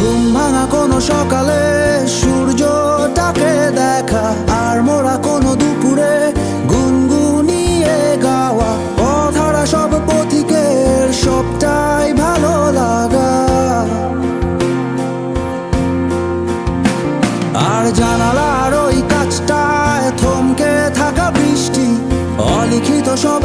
ঘুম ভাঙা কোনো সকালে সূর্যটাকে দেখা, আর মোরা কোনো দুপুরে গুনগুনিয়ে গাওয়া অধরা সব পথিকের সবটাই ভালো লাগা। আর জানালার ওই কাছটায় থমকে থাকা বৃষ্টি, অলিখিত সব